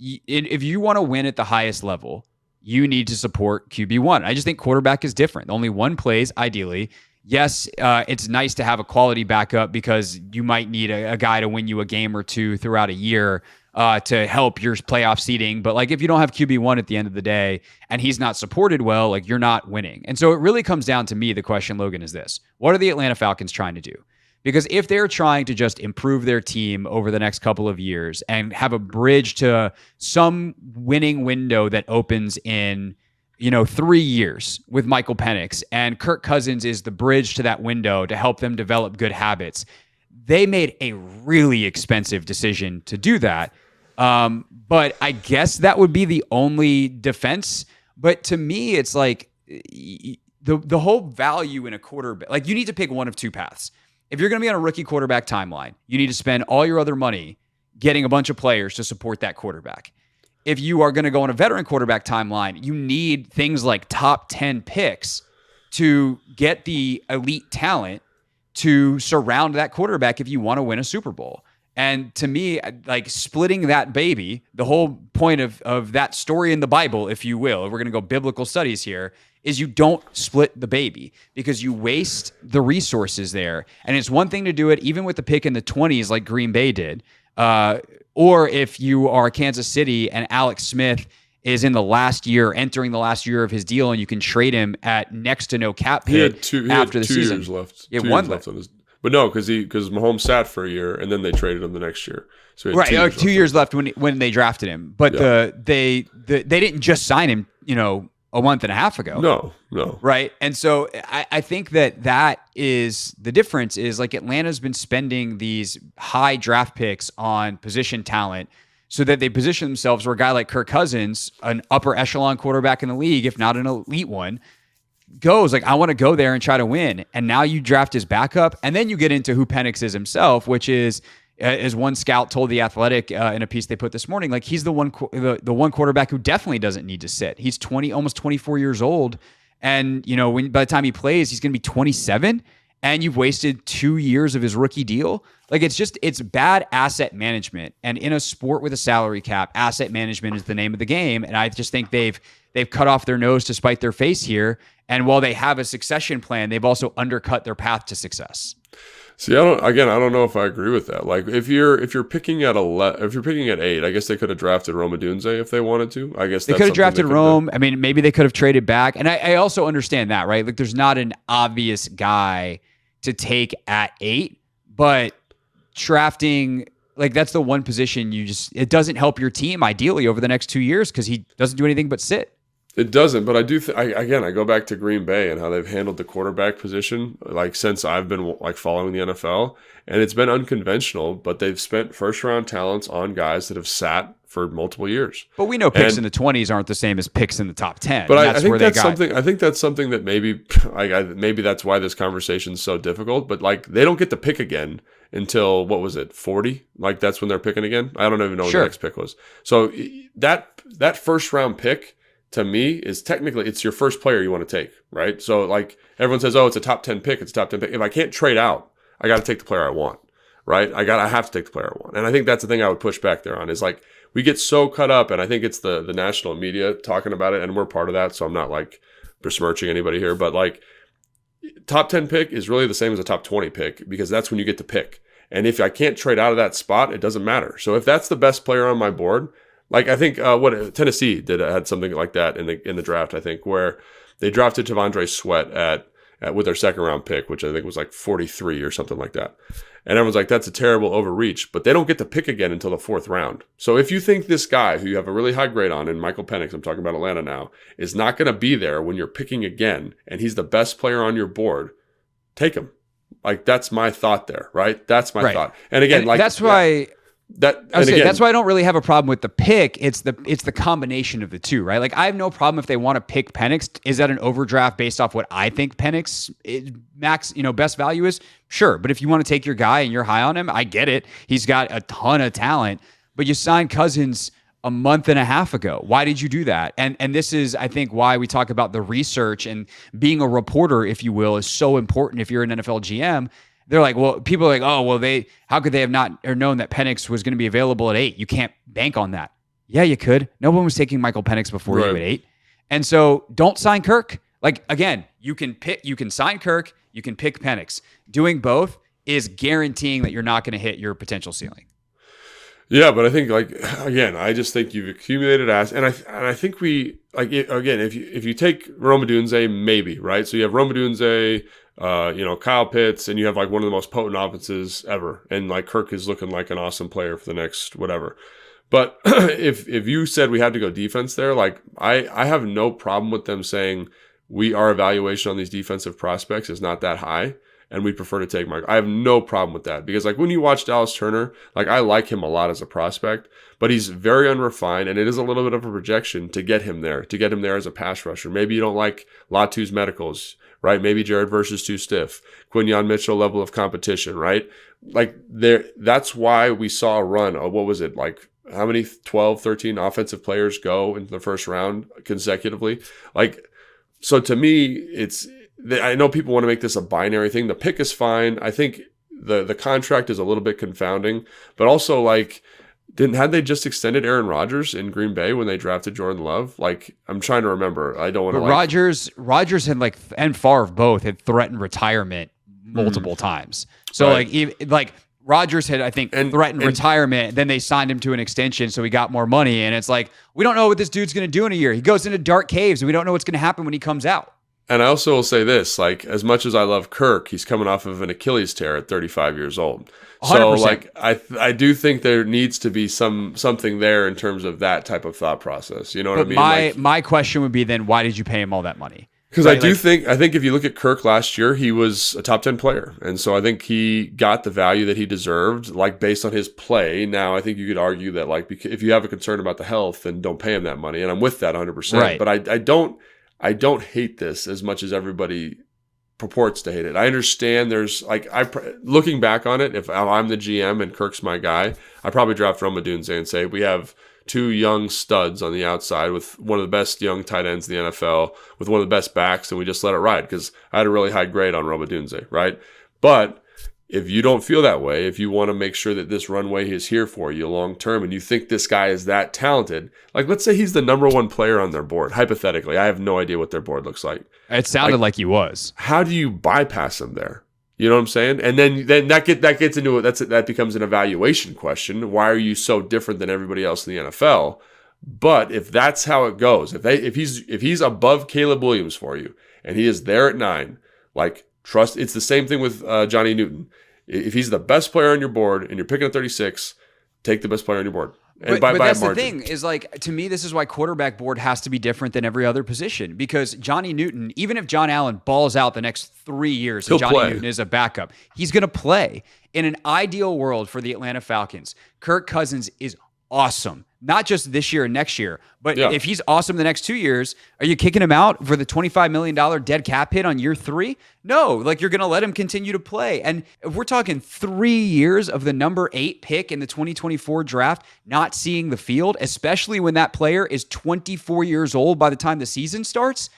if you want to win at the highest level, you need to support QB1. I just think quarterback is different. Only one plays, ideally. Yes, it's nice to have a quality backup because you might need a guy to win you a game or two throughout a year to help your playoff seeding. But like, if you don't have QB1 at the end of the day and he's not supported well, like, you're not winning. And so it really comes down to me. The question, Logan, is this: what are the Atlanta Falcons trying to do? Because if they're trying to just improve their team over the next couple of years and have a bridge to some winning window that opens in 3 years with Michael Penix, and Kirk Cousins is the bridge to that window to help them develop good habits, they made a really expensive decision to do that. But I guess that would be the only defense. But to me, it's like the whole value in a quarterback, like, you need to pick one of two paths. If you're going to be on a rookie quarterback timeline, you need to spend all your other money getting a bunch of players to support that quarterback. If you are going to go on a veteran quarterback timeline, you need things like top 10 picks to get the elite talent to surround that quarterback if you want to win a Super Bowl. And to me, like, splitting that baby, the whole point of that story in the Bible, if you will, if we're going to go biblical studies here, is you don't split the baby, because you waste the resources there. And it's one thing to do it even with the pick in the 20s like Green Bay did. Or if you are Kansas City and Alex Smith is in the last year, entering the last year of his deal, and you can trade him at next to no cap hit after the season. 2 years left. Yeah, 2 years left on his. But no, because Mahomes sat for a year and then they traded him the next year. So he had 2 years left when they drafted him. But they didn't just sign him, a month and a half ago. No. Right. And so I think that is the difference, is like, Atlanta's been spending these high draft picks on position talent so that they position themselves where a guy like Kirk Cousins, an upper echelon quarterback in the league, if not an elite one, goes like, I want to go there and try to win. And now you draft his backup, and then you get into who Penix is himself, which is, as one scout told The Athletic in a piece they put this morning, like, he's the one quarterback who definitely doesn't need to sit. He's almost 24 years old, and by the time he plays, he's going to be 27, and you've wasted 2 years of his rookie deal. Like, it's bad asset management. And in a sport with a salary cap, asset management is the name of the game. And I just think they've cut off their nose to spite their face here. And while they have a succession plan, they've also undercut their path to success. See, I don't know if I agree with that. Like, if you're picking at 8, I guess they could have drafted Rome Odunze if they wanted to. I guess they could have drafted Rome. I mean, maybe they could have traded back. And I also understand that, right? Like, there's not an obvious guy to take at 8, but drafting, like, that's the one position it doesn't help your team ideally over the next 2 years, because he doesn't do anything but sit. It doesn't, but I do. I go back to Green Bay and how they've handled the quarterback position, like, since I've been like following the NFL, and it's been unconventional. But they've spent first round talents on guys that have sat for multiple years. But we know picks in the 20s aren't the same as picks in the top 10. But I think that's something. I think that's something that maybe that's why this conversation is so difficult. But like, they don't get to pick again until, what was it, 40? Like, that's when they're picking again. I don't even know what the next pick was. So that first round pick, to me, is technically, it's your first player you want to take, right? So like, everyone says, oh, it's a top 10 pick. It's a top 10 pick. If I can't trade out, I got to take the player I want, right? I have to take the player I want. And I think that's the thing I would push back there on, is like, we get so caught up, and I think it's the national media talking about it, and we're part of that. So I'm not like besmirching anybody here, but like, top 10 pick is really the same as a top 20 pick, because that's when you get to pick. And if I can't trade out of that spot, it doesn't matter. So if that's the best player on my board, Like I think what Tennessee had something like that in the draft. I think where they drafted T'Vondre Sweat at with their second round pick, which I think was like 43 or something like that. And everyone's like, that's a terrible overreach, but they don't get to pick again until the fourth round. So if you think this guy who you have a really high grade on, and Michael Penix, I'm talking about Atlanta now, is not going to be there when you're picking again, and he's the best player on your board, take him. Like that's my thought there, right? That's my thought. And again, like that's why. That's why I don't really have a problem with the pick. It's the combination of the two, right? Like I have no problem if they want to pick Penix. Is that an overdraft based off what I think Penix max, best value is? Sure. But if you want to take your guy and you're high on him, I get it. He's got a ton of talent, but you signed Cousins a month and a half ago. Why did you do that? And this is, I think, why we talk about the research and being a reporter, if you will, is so important if you're an NFL GM. They're like, well, people are like, oh, well, how could they have not or known that Penix was going to be available at 8? You can't bank on that. Yeah, you could. No one was taking Michael Penix before you at 8. And so don't sign Kirk. Like, again, you can sign Kirk, you can pick Penix. Doing both is guaranteeing that you're not going to hit your potential ceiling. Yeah, but I think I just think you've accumulated assets, and I think if you take Rome Odunze, maybe, right? So you have Rome Odunze, Kyle Pitts, and you have like one of the most potent offenses ever, and like Kirk is looking like an awesome player for the next whatever. But if you said we had to go defense there, like I have no problem with them saying our evaluation on these defensive prospects is not that high, and we prefer to take Mike. I have no problem with that because like when you watch Dallas Turner, like I like him a lot as a prospect, but he's very unrefined, and it is a little bit of a projection to get him there as a pass rusher. Maybe you don't like Latu's medicals, right? Maybe Jared Verse too stiff. Quinyon Mitchell level of competition, right? Like that's why we saw a run of, what was it, like how many 12, 13 offensive players go into the first round consecutively? Like, so to me, I know people want to make this a binary thing. The pick is fine. I think the contract is a little bit confounding, but also like, had they just extended Aaron Rodgers in Green Bay when they drafted Jordan Love? Like, I'm trying to remember. I don't want to. But Rodgers had and Favre both had threatened retirement multiple times. So like Rodgers had, I think, threatened retirement. Then they signed him to an extension, so he got more money. And it's like, we don't know what this dude's going to do in a year. He goes into dark caves, and we don't know what's going to happen when he comes out. And I also will say this, like, as much as I love Kirk, he's coming off of an Achilles tear at 35 years old. 100%. So, like, I do think there needs to be something there in terms of that type of thought process. You know what I mean? My question would be then, why did you pay him all that money? Because I think if you look at Kirk last year, he was a top 10 player. And so I think he got the value that he deserved, like, based on his play. Now, I think you could argue that, like, if you have a concern about the health, then don't pay him that money. And I'm with that 100%. Right. But I don't hate this as much as everybody purports to hate it. I understand there's looking back on it, if I'm the GM and Kirk's my guy, I probably draft Rome Odunze and say we have two young studs on the outside with one of the best young tight ends in the NFL, with one of the best backs, and we just let it ride because I had a really high grade on Rome Odunze, right? But if you don't feel that way, if you want to make sure that this runway is here for you long term and you think this guy is that talented, like let's say he's the number one player on their board, hypothetically. I have no idea what their board looks like. It sounded like he was. How do you bypass him there? You know what I'm saying? And then that gets into it. That becomes an evaluation question. Why are you so different than everybody else in the NFL? But if that's how it goes, if he's above Caleb Williams for you and he is there at 9, like, trust. It's the same thing with Johnny Newton. If he's the best player on your board and you're picking at 36, take the best player on your board. And but that's the thing is, like, to me, this is why quarterback board has to be different than every other position, because Johnny Newton, even if John Allen balls out the next 3 years and Johnny Newton is a backup, he's going to play. In an ideal world for the Atlanta Falcons, Kirk Cousins is awesome. Not just this year and next year, but if he's awesome the next 2 years, are you kicking him out for the $25 million dead cap hit on year 3? No, like, you're going to let him continue to play. And if we're talking 3 years of the number 8 pick in the 2024 draft, not seeing the field, especially when that player is 24 years old by the time the season starts,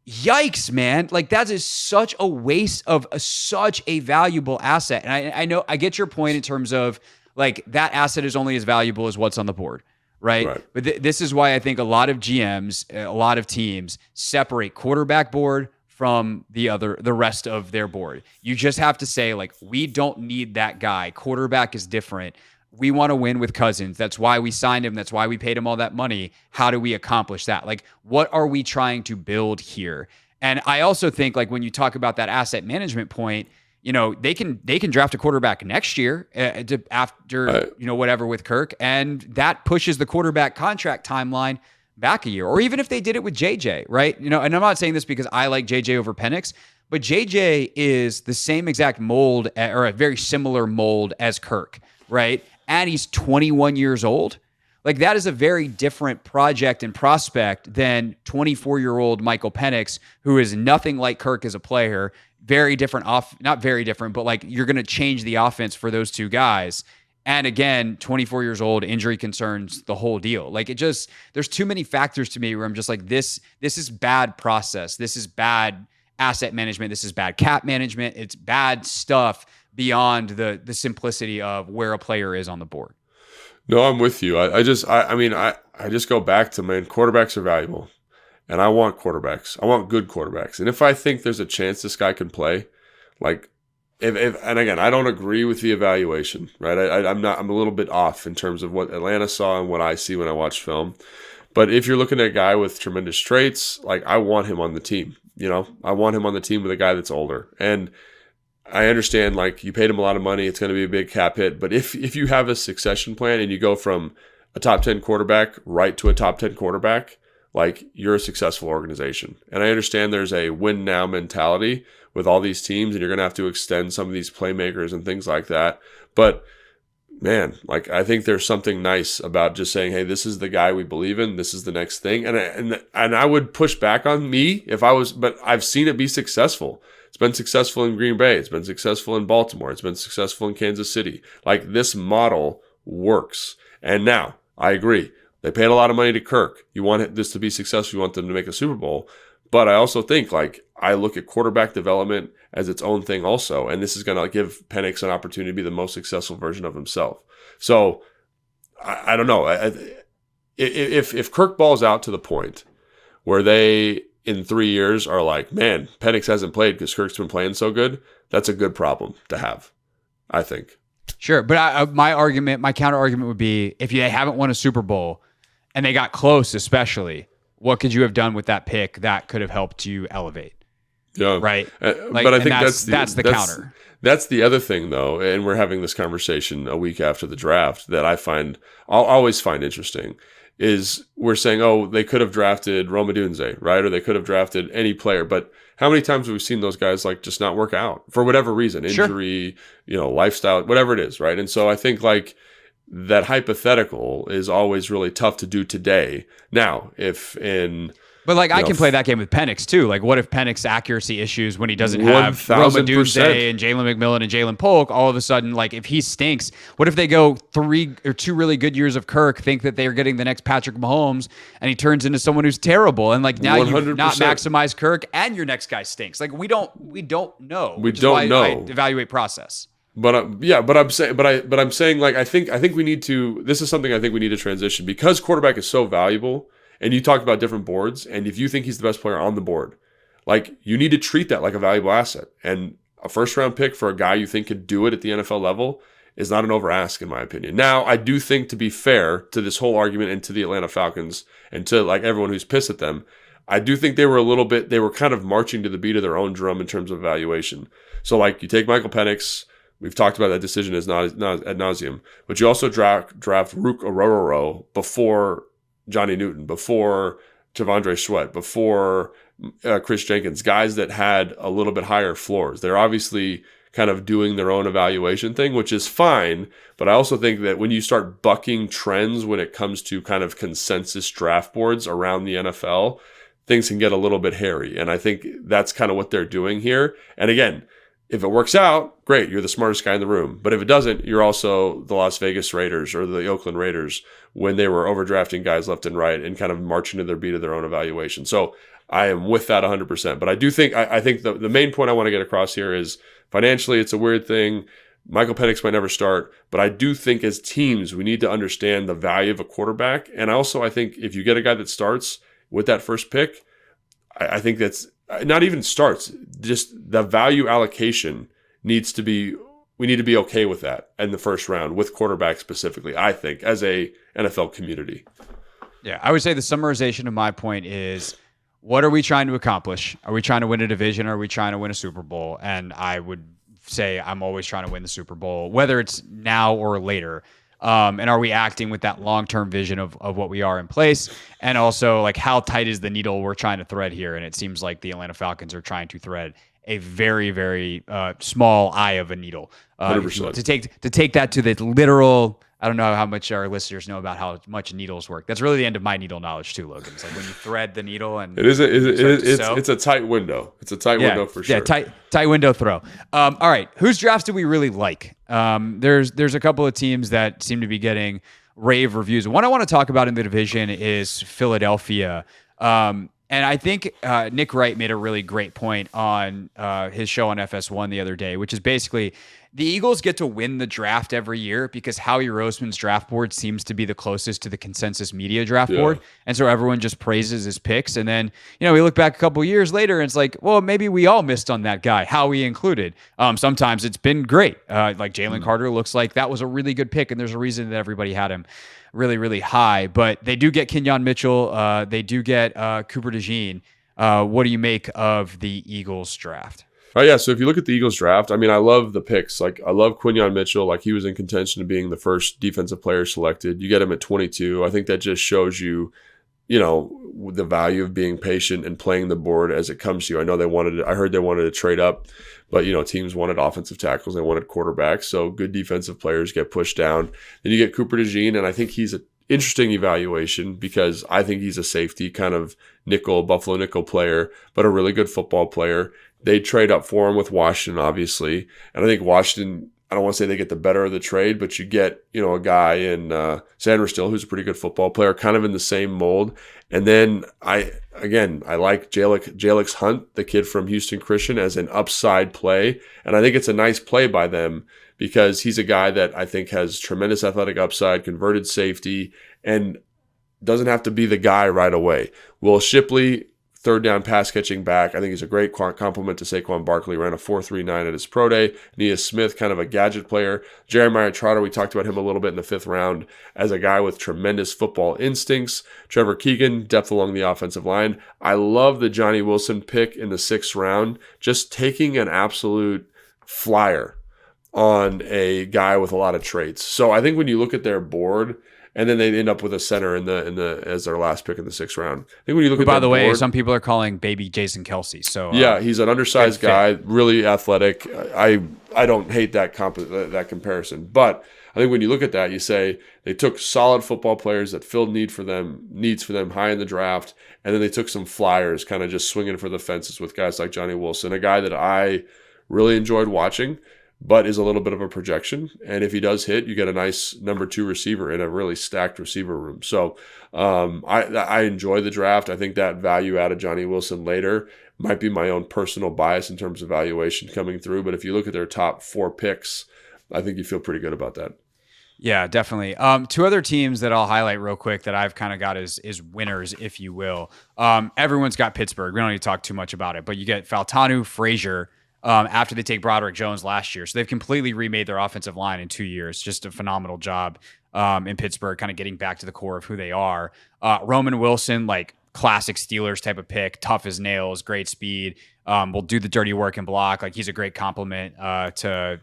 yikes, man. Like, that is such a waste of such a valuable asset. And I know, I get your point in terms of, like, that asset is only as valuable as what's on the board, right? But this is why I think a lot of GMs, a lot of teams separate quarterback board from the rest of their board. You just have to say, like, we don't need that guy. Quarterback is different. we want to win with Cousins. That's why we signed him. That's why we paid him all that money. How do we accomplish that? Like, what are we trying to build here? And I also think, like, when you talk about that asset management point, they can draft a quarterback next year after whatever with Kirk, and that pushes the quarterback contract timeline back a year. Or even if they did it with JJ, right? And I'm not saying this because I like JJ over Penix, but JJ is the same exact mold, or a very similar mold as Kirk, right? And he's 21 years old. Like, that is a very different project and prospect than 24-year-old Michael Penix, who is nothing like Kirk as a player. Very different not very different, but like, you're going to change the offense for those two guys. And again, 24 years old, injury concerns, the whole deal. Like, there's too many factors to me where I'm just like, this is bad process. This is bad asset management. This is bad cap management. It's bad stuff beyond the simplicity of where a player is on the board. No, I'm with you. I just go back to, man, quarterbacks are valuable, and I want quarterbacks. I want good quarterbacks. And if I think there's a chance this guy can play, like, and again, I don't agree with the evaluation, right? I'm a little bit off in terms of what Atlanta saw and what I see when I watch film. But if you're looking at a guy with tremendous traits, like, I want him on the team. I want him on the team with a guy that's older. And I understand, like, you paid him a lot of money. It's going to be a big cap hit. But if you have a succession plan and you go from a top 10 quarterback right to a top 10 quarterback, like, you're a successful organization. And I understand there's a win now mentality with all these teams, and you're going to have to extend some of these playmakers and things like that. But man, like, I think there's something nice about just saying, hey, this is the guy we believe in. This is the next thing. And I would push back on me but I've seen it be successful. It's been successful in Green Bay. It's been successful in Baltimore. It's been successful in Kansas City. Like, this model works. And now, I agree. They paid a lot of money to Kirk. You want this to be successful. You want them to make a Super Bowl. But I also think, like, I look at quarterback development as its own thing also. And this is going to give Penix an opportunity to be the most successful version of himself. So, I don't know. If Kirk balls out to the point where they, in 3 years, are like, man, Penix hasn't played because Kirk's been playing so good, that's a good problem to have, I think. Sure. But my counter argument would be, if they haven't won a Super Bowl and they got close, especially, what could you have done with that pick that could have helped you elevate? Yeah. Right. But I think that's the counter. That's the other thing, though, and we're having this conversation a week after the draft that I'll always find interesting, is we're saying, oh, they could have drafted Rome Odunze, right? Or they could have drafted any player. But how many times have we seen those guys, like, just not work out for whatever reason, injury, lifestyle, whatever it is, right? And so I think, like, that hypothetical is always really tough to do today. Now, But I can play that game with Penix too. Like, what if Penix accuracy issues when he doesn't have Rome Odunze and Jalen McMillan and Jalen Polk, all of a sudden, like, if he stinks, what if they go 3 or 2 really good years of Kirk, think that they're getting the next Patrick Mahomes, and he turns into someone who's terrible, and, like, now 100%. You've not maximized Kirk and your next guy stinks. Like, we don't know. We don't know. I evaluate process. But I'm saying, like, I think we need to. This is something I think we need to transition, because quarterback is so valuable. And you talked about different boards, and if you think he's the best player on the board, like, you need to treat that like a valuable asset. And a first-round pick for a guy you think could do it at the NFL level is not an over-ask, in my opinion. Now, I do think, to be fair to this whole argument and to the Atlanta Falcons and to, like, everyone who's pissed at them, I do think they were kind of marching to the beat of their own drum in terms of evaluation. So, like, you take Michael Penix. We've talked about that decision ad nauseum. But you also draft Rook Orororo before Johnny Newton, before Javontae Sweat, before Chris Jenkins, guys that had a little bit higher floors. They're obviously kind of doing their own evaluation thing, which is fine. But I also think that when you start bucking trends when it comes to kind of consensus draft boards around the NFL, things can get a little bit hairy. And I think that's kind of what they're doing here. And again, if it works out, great, you're the smartest guy in the room. But if it doesn't, you're also the Las Vegas Raiders or the Oakland Raiders when they were overdrafting guys left and right and kind of marching to their beat of their own evaluation. So I am with that 100%. But I do think, I think the main point I want to get across here is, financially, it's a weird thing. Michael Penix might never start. But I do think, as teams, we need to understand the value of a quarterback. And also, I think if you get a guy that starts with that first pick, I think that's not even starts, just the value allocation needs to be we need to be okay with that in the first round with quarterbacks specifically, I think, as a NFL community. Yeah, I would say the summarization of my point is, what are we trying to accomplish? Are we trying to win a division, or are we trying to win a Super Bowl? And I would say I'm always trying to win the Super Bowl, whether it's now or later. And are we acting with that long-term vision of what we are in place? And also, like, how tight is the needle we're trying to thread here? And it seems like the Atlanta Falcons are trying to thread a very, very small eye of a needle. 100%. To take that to the literal, I don't know how much our listeners know about how much needles work. That's really the end of my needle knowledge too, Logan. It's like when you thread the needle and it's a tight window. It's a tight window for sure. Yeah, tight window throw. All right, whose drafts do we really like? There's a couple of teams that seem to be getting rave reviews. One I want to talk about in the division is Philadelphia. And I think Nick Wright made a really great point on his show on FS1 the other day, which is basically the Eagles get to win the draft every year because Howie Roseman's draft board seems to be the closest to the consensus media draft board. And so everyone just praises his picks. And then, we look back a couple of years later and it's like, well, maybe we all missed on that guy, Howie included. Sometimes it's been great. Like Jalen Carter looks like that was a really good pick. And there's a reason that everybody had him really, really high. But they do get Kenyon Mitchell. They do get Cooper DeJean. What do you make of the Eagles draft? Yeah, so if you look at the Eagles draft, I mean, I love the picks. Like, I love Quinyon Mitchell. Like, he was in contention of being the first defensive player selected. You get him at 22. I think that just shows you, the value of being patient and playing the board as it comes to you. I heard they wanted to trade up, but, teams wanted offensive tackles. They wanted quarterbacks. So good defensive players get pushed down. Then you get Cooper DeJean, and I think he's an interesting evaluation because I think he's a safety, kind of Buffalo nickel player, but a really good football player. They trade up for him with Washington, obviously. And I think Washington, I don't want to say they get the better of the trade, but you get, a guy in Sandra Still, who's a pretty good football player, kind of in the same mold. And then I like Jalix Hunt, the kid from Houston Christian, as an upside play. And I think it's a nice play by them because he's a guy that I think has tremendous athletic upside, converted safety, and doesn't have to be the guy right away. Will Shipley, third down pass catching back. I think he's a great complement to Saquon Barkley. Ran a 4.39 at his pro day. Nia Smith, kind of a gadget player. Jeremiah Trotter, we talked about him a little bit in the 5th round as a guy with tremendous football instincts. Trevor Keegan, depth along the offensive line. I love the Johnny Wilson pick in the 6th round. Just taking an absolute flyer on a guy with a lot of traits. So I think when you look at their board, and then they end up with a center in the as their last pick in the 6th round. I think when you look at by the way, board, some people are calling baby Jason Kelsey. So yeah, he's an undersized guy, really athletic. I don't hate that comparison, but I think when you look at that, you say they took solid football players that filled needs for them high in the draft, and then they took some flyers, kind of just swinging for the fences with guys like Johnny Wilson, a guy that I really enjoyed watching, but is a little bit of a projection. And if he does hit, you get a nice number 2 receiver in a really stacked receiver room. So I enjoy the draft. I think that value out of Johnny Wilson later might be my own personal bias in terms of valuation coming through. But if you look at their top 4 picks, I think you feel pretty good about that. Yeah, definitely. 2 other teams that I'll highlight real quick that I've kind of got as winners, if you will. Everyone's got Pittsburgh. We don't need to talk too much about it, but you get Faltanu, Frazier, after they take Broderick Jones last year. So they've completely remade their offensive line in 2 years. Just a phenomenal job in Pittsburgh, kind of getting back to the core of who they are. Roman Wilson, like classic Steelers type of pick, tough as nails, great speed, will do the dirty work and block. Like, he's a great compliment to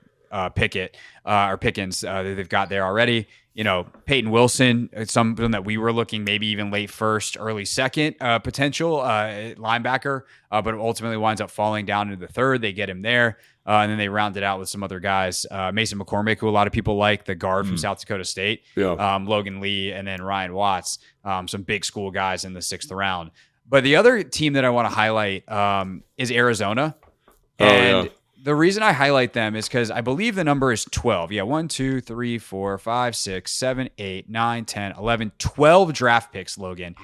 Pickens that they've got there already. Peyton Wilson, something that we were looking maybe even late 1st, early 2nd potential linebacker, but ultimately winds up falling down into the 3rd. They get him there, and then they round it out with some other guys. Mason McCormick, who a lot of people like, the guard from South Dakota State, Logan Lee, and then Ryan Watts, some big school guys in the 6th round. But the other team that I want to highlight is Arizona. The reason I highlight them is because I believe the number is 12. Yeah, 1, 2, 3, 4, 5, 6, 7, 8, 9, 10, 11, 12 draft picks, Logan.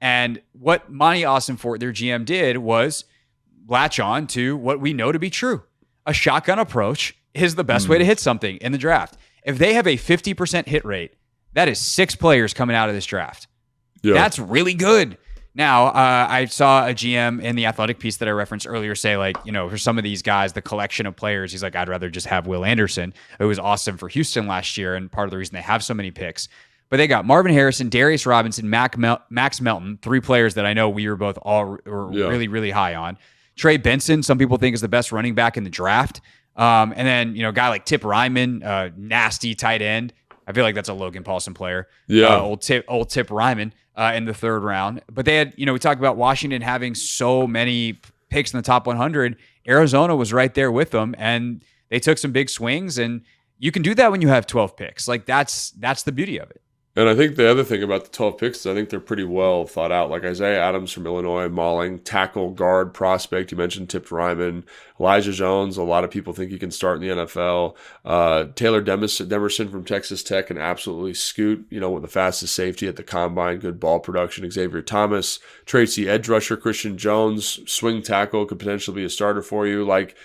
And what Monty Austinfort, their GM, did was latch on to what we know to be true. A shotgun approach is the best way to hit something in the draft. If they have a 50% hit rate, that is 6 players coming out of this draft. Yeah. That's really good. Now, I saw a GM in the Athletic piece that I referenced earlier say, like, for some of these guys, the collection of players, he's like, I'd rather just have Will Anderson. It was awesome for Houston last year, and part of the reason they have so many picks. But they got Marvin Harrison, Darius Robinson, Max Melton, three players that I know we were both really, really high on. Trey Benson, some people think is the best running back in the draft. And then, a guy like Tip Ryman, nasty tight end. I feel like that's a Logan Paulson player. Yeah. Old Tip Ryman in the third round. But they had, we talked about Washington having so many picks in the top 100. Arizona was right there with them, and they took some big swings. And you can do that when you have 12 picks. Like, that's the beauty of it. And I think the other thing about the 12 picks is I think they're pretty well thought out. Like Isaiah Adams from Illinois, mauling, tackle, guard, prospect. You mentioned Tip Ryman. Elijah Jones, a lot of people think he can start in the NFL. Taylor Demerson from Texas Tech can absolutely scoot, with the fastest safety at the combine, good ball production. Xavier Thomas, Tracy edge rusher, Christian Jones, swing tackle, could potentially be a starter for you. Like,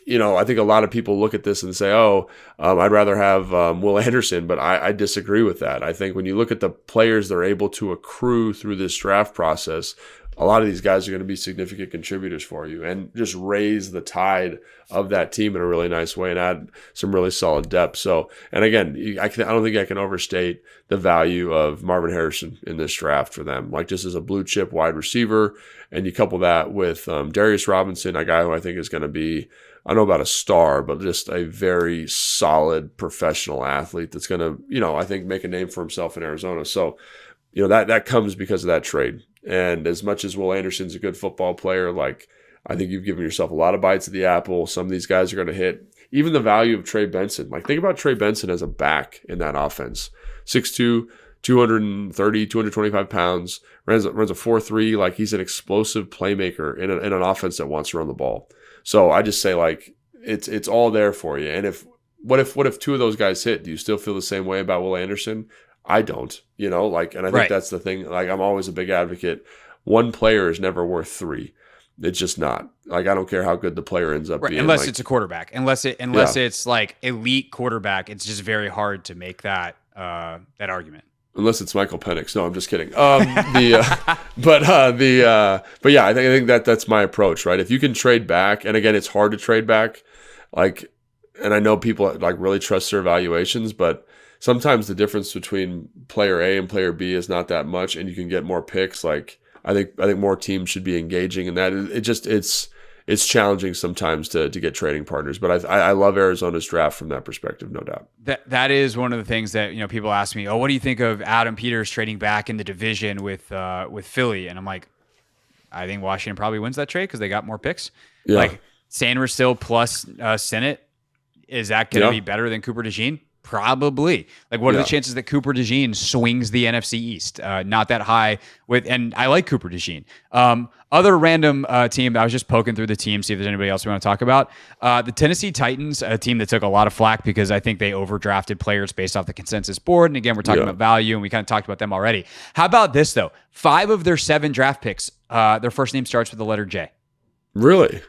I think a lot of people look at this and say, I'd rather have Will Anderson, but I disagree with that. I think when you look at the players that are able to accrue through this draft process, a lot of these guys are going to be significant contributors for you and just raise the tide of that team in a really nice way and add some really solid depth. So, and again, I don't think I can overstate the value of Marvin Harrison in this draft for them. Like, just as a blue chip wide receiver, and you couple that with Darius Robinson, a guy who I think is going to be, I don't know about a star, but just a very solid professional athlete that's going to, I think make a name for himself in Arizona. So, that comes because of that trade. And as much as Will Anderson's a good football player, like, I think you've given yourself a lot of bites of the apple. Some of these guys are going to hit. Even the value of Trey Benson. Like, think about Trey Benson as a back in that offense. 6'2", 230, 225 pounds, runs a 4.3. Like, he's an explosive playmaker in an offense that wants to run the ball. So I just say, like, it's all there for you. And what if two of those guys hit? Do you still feel the same way about Will Anderson? I don't, and I think that's the thing. Like, I'm always a big advocate. One player is never worth three. It's just not. Like, I don't care how good the player ends up being. Unless it's a quarterback. Unless it's like elite quarterback, it's just very hard to make that argument. Unless it's Michael Penix. No, I'm just kidding. But yeah, I think that's my approach, right? If you can trade back, and again, it's hard to trade back, like, and I know people like really trust their evaluations, but sometimes the difference between player A and player B is not that much, and you can get more picks. Like, I think more teams should be engaging in that. It's challenging sometimes to get trading partners, but I love Arizona's draft from that perspective, no doubt. That is one of the things that people ask me. Oh, what do you think of Adam Peters trading back in the division with Philly? And I'm like, I think Washington probably wins that trade because they got more picks. Yeah. Like, Sanders still plus Sennett, is that going to be better than Cooper DeJean? Probably. Like, what are the chances that Cooper DeJean swings the NFC East? Not that high. And I like Cooper DeJean. Other random team, I was just poking through the team, see if there's anybody else we want to talk about. The Tennessee Titans, a team that took a lot of flack because I think they overdrafted players based off the consensus board. And again, we're talking about value, and we kind of talked about them already. How about this, though? 5 of their 7 draft picks, their first name starts with the letter J. Really?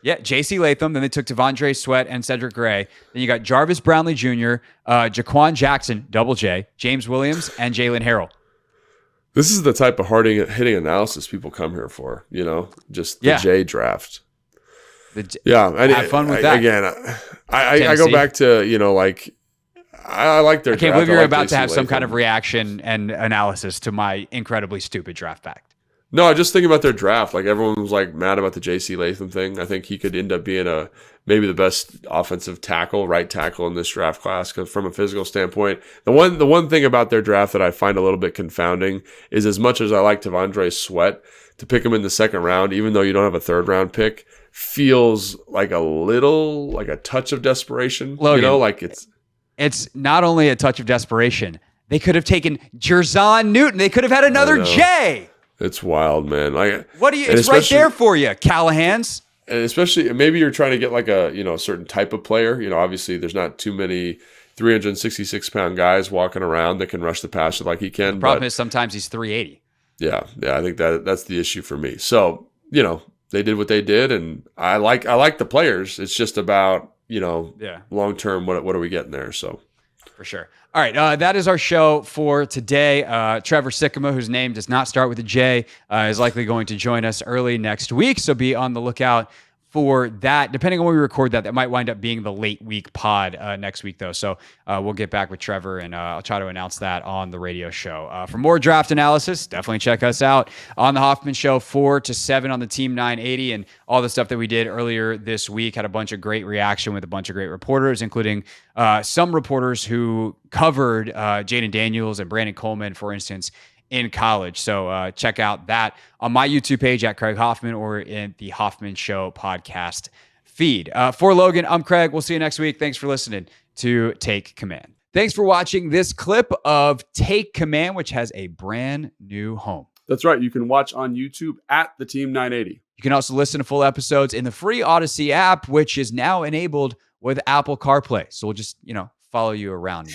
Yeah, J.C. Latham. Then they took Devondre Sweat and Cedric Gray. Then you got Jarvis Brownlee Jr., Jaquan Jackson, double J, James Williams, and Jalen Harrell. This is the type of hard-hitting analysis people come here for, just the J draft. Have fun with that. Again, I go back to, I like their draft. I can't believe you're about to have some kind of reaction and analysis to my incredibly stupid draft fact. No, I just think about their draft. Like, everyone was like mad about the J.C. Latham thing. I think he could end up being maybe the best offensive tackle, right tackle in this draft class. Because from a physical standpoint, the one thing about their draft that I find a little bit confounding is, as much as I like Devondre Sweat, to pick him in the second round, even though you don't have a third round pick, feels like a touch of desperation. Logan, it's not only a touch of desperation. They could have taken Jerzon Newton. They could have had another J. It's wild, man. It's right there for you, Callahan's. And especially, maybe you're trying to get like a certain type of player. Obviously there's not too many 366-pound guys walking around that can rush the passer like he can. The problem is sometimes he's 380. Yeah, I think that's the issue for me. So, they did what they did, and I like the players. It's just about, long term, what are we getting there? So For sure. All right, that is our show for today. Trevor Sikkema, whose name does not start with a J, is likely going to join us early next week, so be on the lookout for that. Depending on when we record that might wind up being the late week pod next week, though. So we'll get back with Trevor, and I'll try to announce that on the radio show. For more draft analysis, definitely check us out on the Hoffman Show, 4 to 7 on the Team 980, and all the stuff that we did earlier this week. Had a bunch of great reaction with a bunch of great reporters, including some reporters who covered Jaden Daniels and Brandon Coleman, for instance, in college. So check out that on my YouTube page at Craig Hoffman or in the Hoffman Show podcast feed. For Logan, I'm Craig. We'll see you next week. Thanks for listening to Take Command. Thanks for watching this clip of Take Command, which has a brand new home. That's right. You can watch on YouTube at the Team 980. You can also listen to full episodes in the free Odyssey app, which is now enabled with Apple CarPlay. So we'll just, follow you around.